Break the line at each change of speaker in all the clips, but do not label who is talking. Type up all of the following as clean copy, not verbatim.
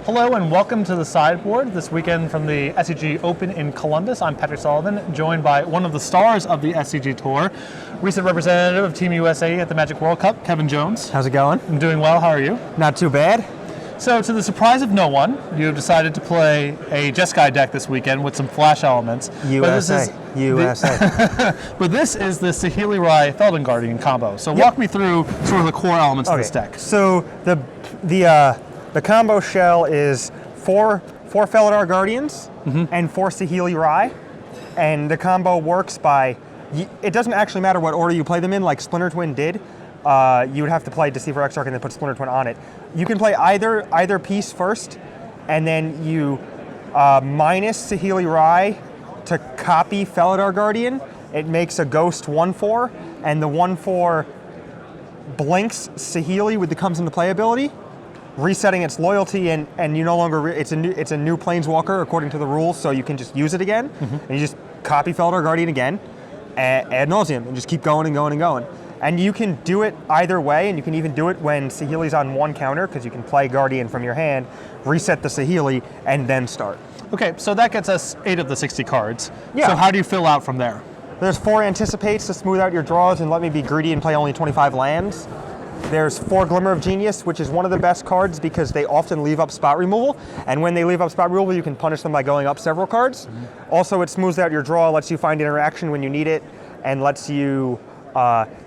Hello and welcome to the sideboard this weekend from the SCG Open in Columbus. I'm Patrick Sullivan, joined by one of the stars of the SCG Tour, recent representative of Team USA at the Magic World Cup, Kevin Jones.
How's it going?
I'm doing well, how are you?
Not too bad.
So to the surprise of no one, you've decided to play a Jeskai deck this weekend with some flash elements.
USA.
But this is the Saheeli Rai Felden Guardian combo. So walk me through sort of the core elements of this deck.
So the combo shell is four Felidar Guardians and 4 Saheeli Rai. And the combo works by, it doesn't actually matter what order you play them in, like Splinter Twin did. You would have to play Deceiver Exarch and then put Splinter Twin on it. You can play either piece first, and then you minus Saheeli Rai to copy Felidar Guardian. It makes a Ghost 1/4, and the 1/4 blinks Saheeli with the comes into play ability, resetting its loyalty, and you no longer it's a new Planeswalker according to the rules, so you can just use it again, and you just copy Felidar Guardian again, ad nauseum, and just keep going and going and going. And you can do it either way, and you can even do it when Saheeli's on one counter, because you can play Guardian from your hand, reset the Saheeli, and then start.
Okay, so that gets us 8 of the 60 cards.
Yeah.
So how do you fill out from there?
There's 4 Anticipates to smooth out your draws and let me be greedy and play only 25 lands. There's 4 Glimmer of Genius, which is one of the best cards because they often leave up spot removal, and when they leave up spot removal, you can punish them by going up several cards. Also, it smooths out your draw, lets you find interaction when you need it, and lets you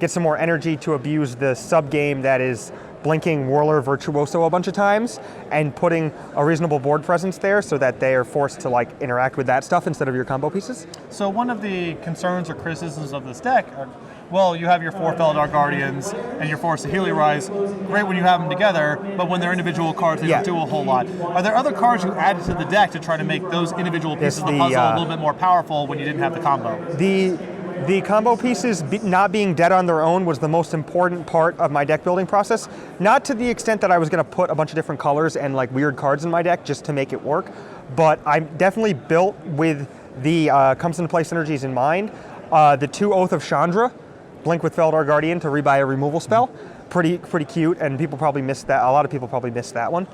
get some more energy to abuse the sub-game that is blinking Whirler Virtuoso a bunch of times and putting a reasonable board presence there so that they are forced to like interact with that stuff instead of your combo pieces.
So one of the concerns or criticisms of this deck are, well, you have your 4 Felidar Guardians and your 4 Saheeli Rais. Great when you have them together, but when they're individual cards, they don't do a whole lot. Are there other cards you added to the deck to try to make those individual pieces of the puzzle a little bit more powerful when you didn't have the combo?
The combo pieces not being dead on their own was the most important part of my deck building process. Not to the extent that I was going to put a bunch of different colors and like weird cards in my deck just to make it work, but I definitely built with the comes into play synergies in mind. The 2 Oath of Chandra, blink with Felidar Guardian to rebuy a removal spell. Pretty cute, and people probably missed that. A lot of people probably missed that one.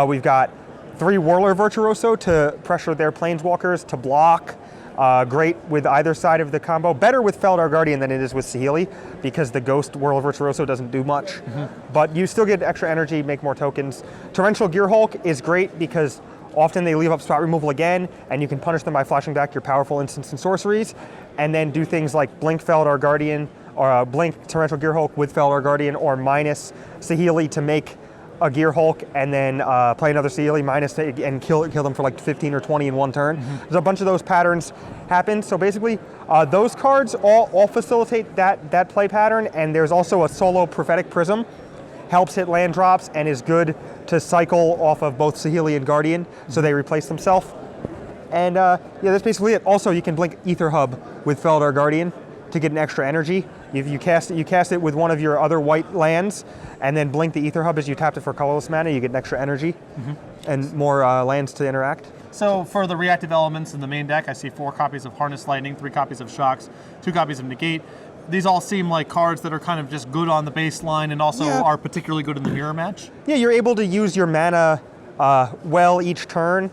We've got 3 Whirler Virtuoso to pressure their Planeswalkers to block. Great with either side of the combo. Better with Felidar Guardian than it is with Saheeli because the Ghost Whirler Virtuoso doesn't do much. But you still get extra energy, make more tokens. Torrential Gearhulk is great because often they leave up spot removal again, and you can punish them by flashing back your powerful instants and sorceries, and then do things like blink Felidar Guardian, or blink Torrential Gearhulk with Felidar Guardian, or minus Saheeli to make a Gearhulk, and then play another Saheeli minus and kill them for like 15 or 20 in one turn. There's a bunch of those patterns happen. So basically, those cards all facilitate that play pattern, and there's also a solo Prophetic Prism, helps hit land drops, and is good to cycle off of both Saheeli and Guardian, so they replace themselves. And yeah, that's basically it. Also, you can blink Ether Hub with Felidar Guardian to get an extra energy. If you cast it with one of your other white lands, and then blink the Ether Hub as you tapped it for colorless mana, you get an extra energy and more lands to interact.
So for the reactive elements in the main deck, I see 4 copies of Harness Lightning, 3 copies of Shocks, 2 copies of Negate. These all seem like cards that are kind of just good on the baseline and also are particularly good in the mirror match. Yeah,
you're able to use your mana well each turn,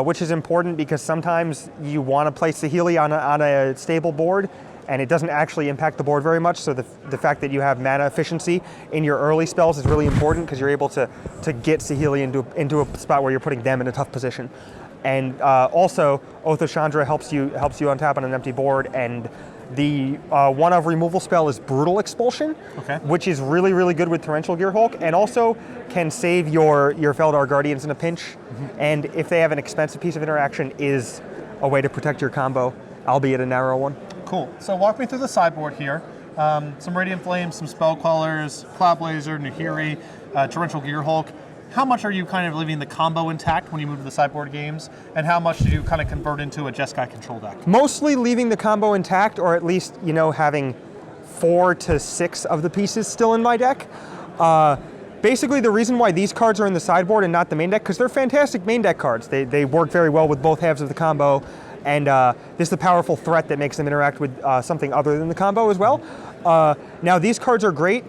which is important because sometimes you want to play Saheeli on a stable board, and it doesn't actually impact the board very much, so the fact that you have mana efficiency in your early spells is really important because you're able to get Saheeli into a spot where you're putting them in a tough position. And also, Oath of Chandra helps you untap on an empty board, and the 1 of removal spell is Brutal Expulsion, which is really, really good with Torrential Gearhulk, and also can save your Felidar Guardians in a pinch, and if they have an expensive piece of interaction, is a way to protect your combo, albeit a narrow one.
Cool. So walk me through the sideboard here. Some Radiant Flames, some Spell Quellers, Cloud Blazer, Nahiri, Torrential Gearhulk. How much are you kind of leaving the combo intact when you move to the sideboard games, and how much do you kind of convert into a Jeskai control deck?
Mostly leaving the combo intact, or at least, having 4 to 6 of the pieces still in my deck. Basically, the reason why these cards are in the sideboard and not the main deck, because they're fantastic main deck cards. They work very well with both halves of the combo, and this is the powerful threat that makes them interact with something other than the combo as well. Now, these cards are great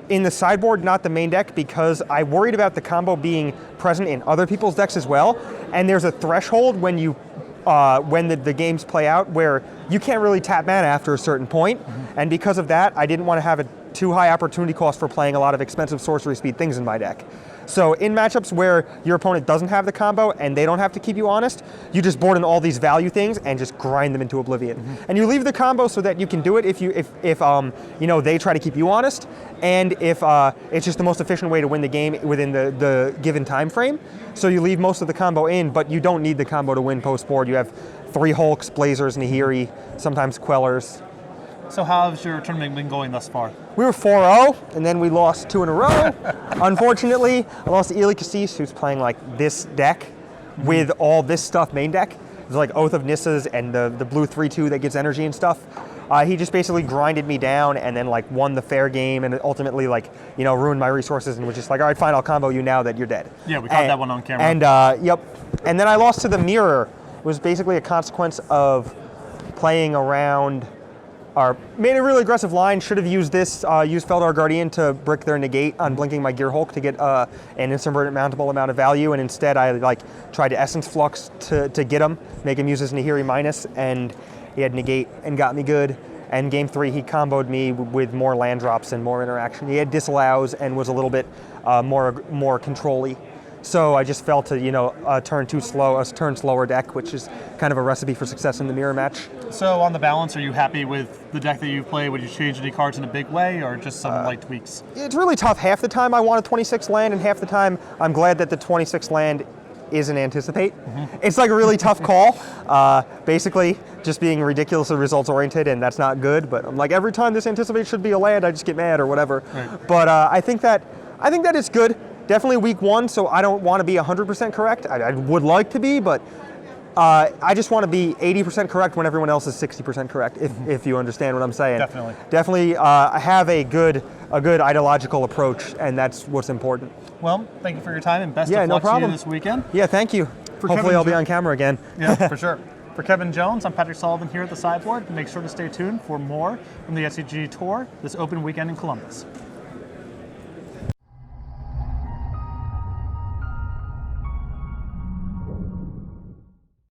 in the sideboard, not the main deck, because I worried about the combo being present in other people's decks as well. And there's a threshold when you when the games play out where you can't really tap mana after a certain point. And because of that, I didn't want to have a too high opportunity cost for playing a lot of expensive sorcery speed things in my deck. So in matchups where your opponent doesn't have the combo and they don't have to keep you honest, you just board in all these value things and just grind them into oblivion. And you leave the combo so that you can do it if you know, they try to keep you honest, and if it's just the most efficient way to win the game within the given time frame. So you leave most of the combo in, but you don't need the combo to win post board. You have 3 Hulks, Blazers, Nahiri, sometimes Quellers.
So how's your tournament been going thus far?
We were 4-0, and then we lost 2 in a row. Unfortunately, I lost to Eli Cassis, who's playing like this deck with all this stuff main deck. It's like Oath of Nissas and the blue 3/2 that gets energy and stuff. He just basically grinded me down and then like won the fair game and ultimately like, you know, ruined my resources and was just like, all right, fine, I'll combo you now that you're dead.
Yeah, we caught that one on camera.
And yep. And then I lost to the Mirror. It was basically a consequence of playing around. Made a really aggressive line, should have used this, used Feldar Guardian to brick their negate on blinking my Gear Hulk to get an insurmountable amount of value, and instead I like tried to Essence Flux to get him, make him use his Nahiri minus, and he had negate and got me good. And game 3 he comboed me with more land drops and more interaction. He had disallows and was a little bit more control-y. So I just felt to, you know, a turn slower deck, which is kind of a recipe for success in the mirror match.
So on the balance, are you happy with the deck that you've played? Would you change any cards in a big way or just some light tweaks?
It's really tough. Half the time I want a 26 land, and half the time I'm glad that the 26 land isn't Anticipate. It's like a really tough call. Basically, just being ridiculously results oriented, and that's not good. But I'm like, every time this Anticipate should be a land, I just get mad or whatever. Right. But I think that it's good. Definitely week 1, so I don't want to be 100% correct. I would like to be, but I just want to be 80% correct when everyone else is 60% correct, if you understand what I'm saying. Definitely I have a good ideological approach, and that's what's important.
Well, thank you for your time, and best of luck to you this weekend.
Yeah, thank you. Hopefully I'll be on camera again.
Yeah, for sure. For Kevin Jones, I'm Patrick Sullivan here at the Sideboard. Make sure to stay tuned for more from the SCG Tour this open weekend in Columbus.